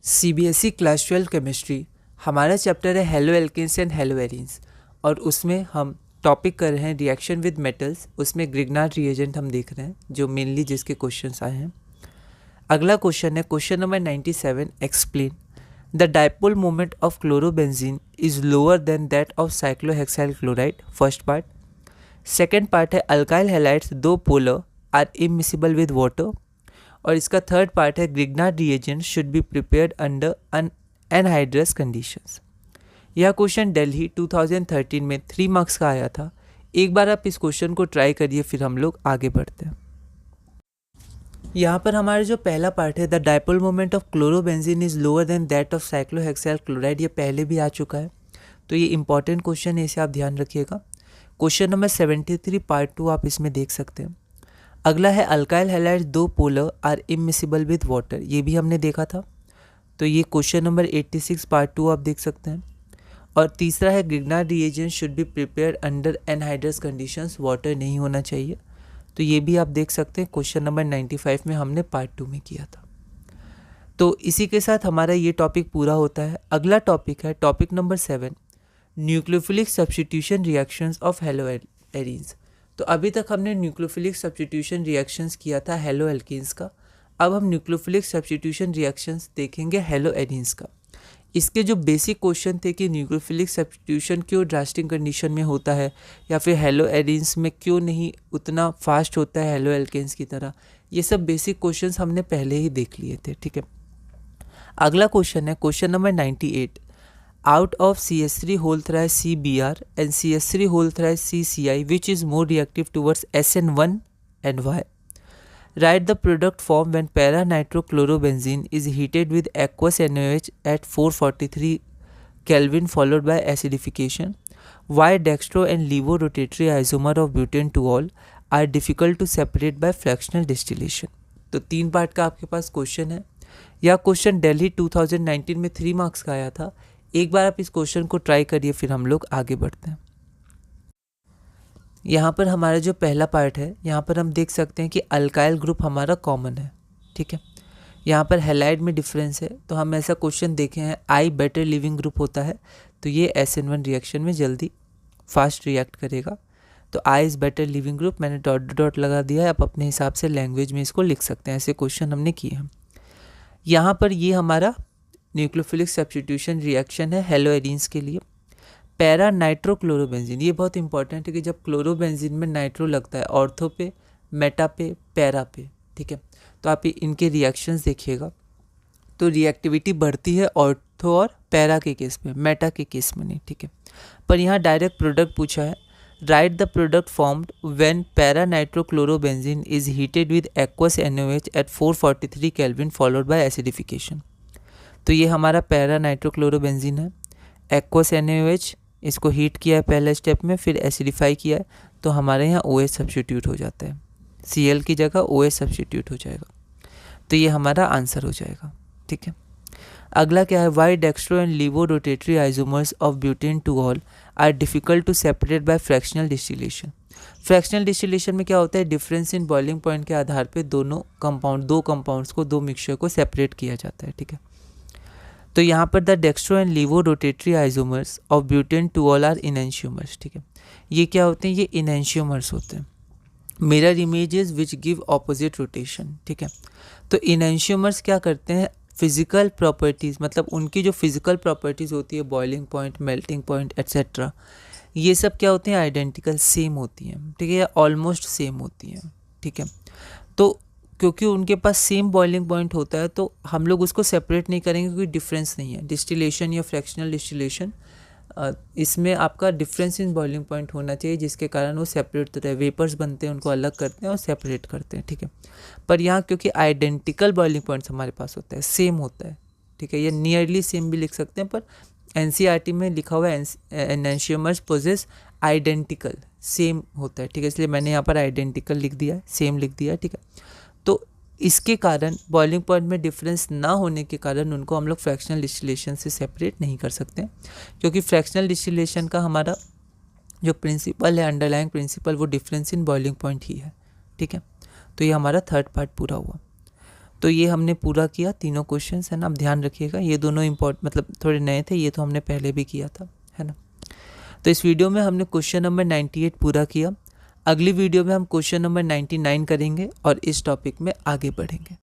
CBSE class 12 chemistry हमारा chapter है haloalkanes and haloarenes और उसमें हम टॉपिक कर रहे हैं रिएक्शन विद मेटल्स। उसमें ग्रिग्नार्ड रिएजेंट हम देख रहे हैं जो मेनली जिसके क्वेश्चंस आए हैं। अगला क्वेश्चन है question number 97। Explain the dipole moment of chlorobenzene is lower than that of cyclohexyl chloride. First part. Second part है alkyl halides though polar are immiscible with water. और इसका थर्ड पार्ट है Grignard reagent should be prepared under anhydrous conditions. यह question Delhi 2013 में 3 marks का आया था। एक बार आप इस क्वेश्चन को ट्राई करिए, फिर हम लोग आगे बढ़ते हैं। यहाँ पर हमारा जो पहला पार्ट है the dipole moment of chlorobenzene is lower than that of cyclohexyl chloride, ये पहले भी आ चुका है, तो ये इंपॉर्टेंट क्वेश्चन है, इसे आप ध्यान रखिएगा। क्वेश्चन नंबर 73 पार्ट 2 आप इसमें देख सकते हैं। अगला है alkyl halides though polar are immiscible with water, ये भी हमने देखा था, तो ये क्वेश्चन नंबर 86 पार्ट 2 आप देख सकते हैं। और तीसरा है Grignard reagent should be prepared under anhydrous conditions, water नहीं होना चाहिए, तो ये भी आप देख सकते हैं क्वेश्चन नंबर 95 में हमने पार्ट 2 में किया था। तो इसी के साथ हमारा ये टॉपिक पूरा होता है। अगला टॉपिक है topic number 7 nucleophilic substitution reactions of hello arenes. तो अभी तक हमने न्यूक्लियोफिलिक सब्स्टिट्यूशन रिएक्शंस किया था हेलो एल्केन्स का। अब हम न्यूक्लियोफिलिक सब्स्टिट्यूशन रिएक्शंस देखेंगे हेलो एरीन्स का। इसके जो बेसिक क्वेश्चन थे कि न्यूक्लियोफिलिक सब्स्टिट्यूशन क्यों ड्रास्टिक कंडीशन में होता है या फिर हेलो एरीन्स में क्यों नहीं उतना फास्ट होता है हेलो एल्केन्स की तरह, ये सब बेसिक क्वेश्चंस हमने पहले ही देख लिए थे, ठीक है। अगला क्वेश्चन है question number 98। Out of CH3 whole thrice CBr and CH3 whole thrice CCI, which is more reactive towards SN1 and Y? Write the product formed when para-nitrochlorobenzene is heated with aqueous NaOH at 443 Kelvin followed by acidification. Why dextro and levo rotatory isomer of butane 2-ol are difficult to separate by fractional distillation? तो 3 part का आपके पास question है। यह question Delhi 2019 में 3 marks का आया था। एक बार आप इस क्वेश्चन को ट्राई करिए, फिर हम लोग आगे बढ़ते हैं। यहाँ पर हमारा जो पहला पार्ट है, यहाँ पर हम देख सकते हैं कि अल्काइल ग्रुप हमारा कॉमन है, ठीक है। यहाँ पर हैलाइड में डिफरेंस है, तो हम ऐसा क्वेश्चन देखे हैं आई बेटर लिविंग ग्रुप होता है, तो ये SN1 रिएक्शन में जल्दी फास्ट रिएक्ट करेगा। तो I is better leaving group, मैंने डॉट डॉट लगा दिया है, आप अपने हिसाब से लैंग्वेज में इसको लिख सकते हैं, ऐसे क्वेश्चन हमने किए हैं। यहाँ पर ये हमारा न्यूक्लियोफिलिक सब्स्टिट्यूशन रिएक्शन है हेलो एरीन्स के लिए। पैरा नाइट्रोक्लोरोबेंजीन, ये बहुत इंपॉर्टेंट है कि जब क्लोरोबेंजीन में नाइट्रो लगता है ऑर्थो पे, मेटा पे, पैरा पे, ठीक है, तो आप इनके रिएक्शंस देखिएगा तो रिएक्टिविटी बढ़ती है ऑर्थो और पैरा के केस में, मेटा के केस में नहीं, ठीक है। पर यहाँ डायरेक्ट प्रोडक्ट पूछा है। Write the product formed when para nitrochlorobenzene is heated with aqueous NaOH at 443 kelvin followed by acidification. तो ये हमारा पैरा नाइट्रोक्लोरोबेंजीन है, एक्वस NaOH, इसको हीट किया है पहले स्टेप में, फिर एसिडिफाई किया है, तो हमारे यहाँ OH सब्स्टिट्यूट हो जाता है, Cl की जगह OH सब्स्टिट्यूट हो जाएगा, तो ये हमारा आंसर हो जाएगा, ठीक है। अगला क्या है why dextro and लीवो rotatory isomers of butane 2-ol are difficult to separate by fractional distillation. Fractional distillation में क्या होता है, डिफरेंस इन बॉइलिंग पॉइंट के आधार पे दो कंपाउंड्स को, दो मिक्सचर को सेपरेट किया जाता है, ठीक है। तो यहाँ पर the dextro and लीवो rotatory isomers of butane 2-ol are enantiomers, ठीक है। ये क्या होते हैं, ये इनैंशियोमर्स होते हैं, mirror images which give opposite rotation, ठीक है। तो इनैंशियोमर्स क्या करते हैं, फिजिकल प्रॉपर्टीज़, मतलब उनकी जो फिजिकल प्रॉपर्टीज़ होती है, boiling point, melting point etcetera, ये सब क्या होती हैं, आइडेंटिकल, सेम होती हैं, ठीक है, या ऑलमोस्ट सेम होती हैं, ठीक है। तो क्योंकि उनके पास सेम बॉइलिंग पॉइंट होता है तो हम लोग उसको सेपरेट नहीं करेंगे क्योंकि डिफरेंस नहीं है। डिस्टिलेशन या फ्रैक्शनल डिस्टिलेशन, इसमें आपका डिफरेंस इन बॉइलिंग पॉइंट होना चाहिए जिसके कारण वो सेपरेट तो रहे, वेपर्स बनते हैं उनको अलग करते हैं और सेपरेट करते हैं, ठीक है। पर यहाँ क्योंकि आइडेंटिकल बॉइलिंग पॉइंट्स हमारे पास होता है, सेम होता है, ठीक है, या नियरली सेम भी लिख सकते हैं, पर NCERT में लिखा हुआ है एनैंशियोमर्स पोजेस आइडेंटिकल, सेम होता है, ठीक है, इसलिए मैंने यहाँ पर आइडेंटिकल लिख दिया है, सेम लिख दिया है, ठीक है। तो इसके कारण बॉइलिंग पॉइंट में डिफरेंस ना होने के कारण उनको हम लोग फ्रैक्शनल डिस्टिलेशन से सेपरेट नहीं कर सकते, क्योंकि फ्रैक्शनल डिस्टिलेशन का हमारा जो प्रिंसिपल है, अंडरलाइंग प्रिंसिपल, वो डिफरेंस इन बॉइलिंग पॉइंट ही है, ठीक है। तो ये हमारा थर्ड पार्ट पूरा हुआ। तो ये हमने पूरा किया, तीनों क्वेश्चन है ना। आप ध्यान रखिएगा, ये दोनों मतलब थोड़े नए थे, ये तो हमने पहले भी किया था, है ना। तो इस वीडियो में हमने क्वेश्चन नंबर 98 पूरा किया। अगली वीडियो में हम क्वेश्चन नंबर 99 करेंगे और इस टॉपिक में आगे बढ़ेंगे।